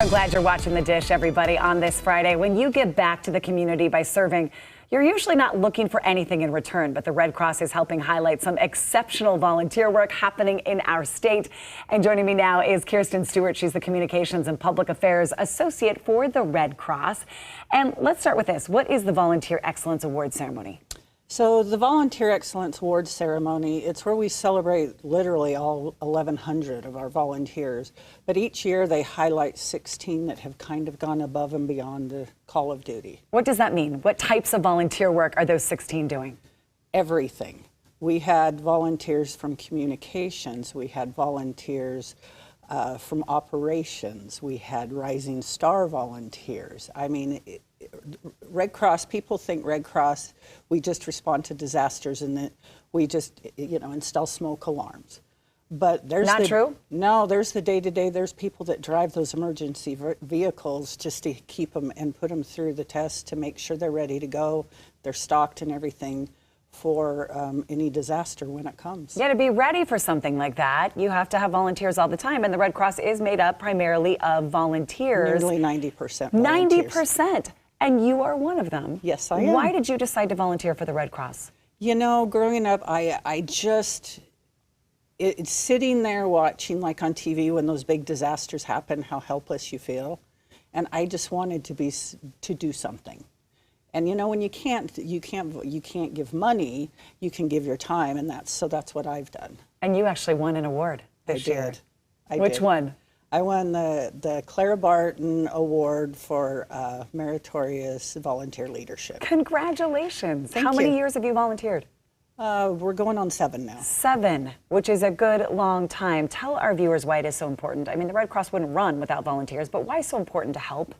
I'm glad you're watching The Dish, everybody, on this Friday. When you give back to the community by serving, you're usually not looking for anything in return, but the Red Cross is helping highlight some exceptional volunteer work happening in our state. And joining me now is Kirsten Stewart. She's the Communications and Public Affairs Associate for the Red Cross. And let's start with this. What is the Volunteer Excellence Award ceremony? So the Volunteer Excellence Award ceremony, it's where we celebrate literally all 1,100 of our volunteers. But each year they highlight 16 that have kind of gone above and beyond the call of duty. What does that mean? What types of volunteer work are those 16 doing? Everything. We had volunteers from communications. We had volunteers from operations. We had Rising Star volunteers. I mean, Red Cross, people think Red Cross, we just respond to disasters and that we just, install smoke alarms. But there's not true? No, there's the day-to-day. There's people that drive those emergency vehicles just to keep them and put them through the test to make sure they're ready to go. They're stocked and everything for any disaster when it comes. Yeah, to be ready for something like that, you have to have volunteers all the time. And the Red Cross is made up primarily of volunteers. Nearly 90% volunteers. 90%. And you are one of them. Yes, I am. Why did you decide to volunteer for the Red Cross? You know, growing up, it's sitting there watching, like on TV, when those big disasters happen, how helpless you feel. And I just wanted to do something. And when you can't give money, you can give your time, and that's what I've done. And you actually won an award this year. Which one? I won the Clara Barton Award for Meritorious Volunteer Leadership. Congratulations. Thank you. How many years have you volunteered? We're going on 7 now. 7, which is a good long time. Tell our viewers why it is so important. I mean, the Red Cross wouldn't run without volunteers, but why so important to help?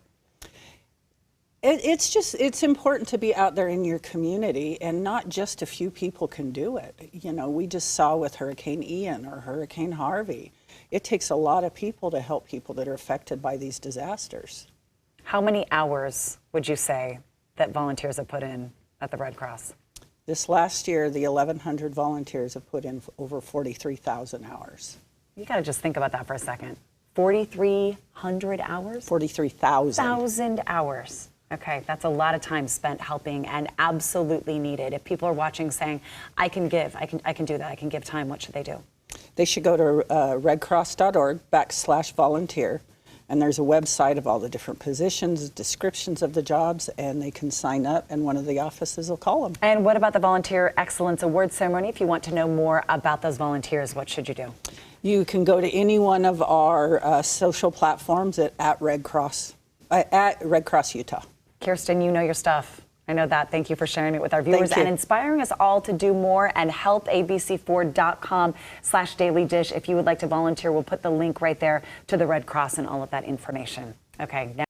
It's important to be out there in your community, and not just a few people can do it. We just saw with Hurricane Ian or Hurricane Harvey. It takes a lot of people to help people that are affected by these disasters. How many hours would you say that volunteers have put in at the Red Cross? This last year, the 1,100 volunteers have put in over 43,000 hours. You got to just think about that for a second. 4,300 hours? 43,000. 1,000 hours. Okay, that's a lot of time spent helping and absolutely needed. If people are watching saying, I can give, I can do that, I can give time, what should they do? They should go to redcross.org/volunteer, and there's a website of all the different positions, descriptions of the jobs, and they can sign up, and one of the offices will call them. And what about the Volunteer Excellence Award ceremony? If you want to know more about those volunteers, what should you do? You can go to any one of our social platforms at Red Cross Utah. Kirsten, you know your stuff. I know that. Thank you for sharing it with our viewers and inspiring us all to do more, and helpabc4.com/dailydish. If you would like to volunteer, we'll put the link right there to the Red Cross and all of that information. Okay. Now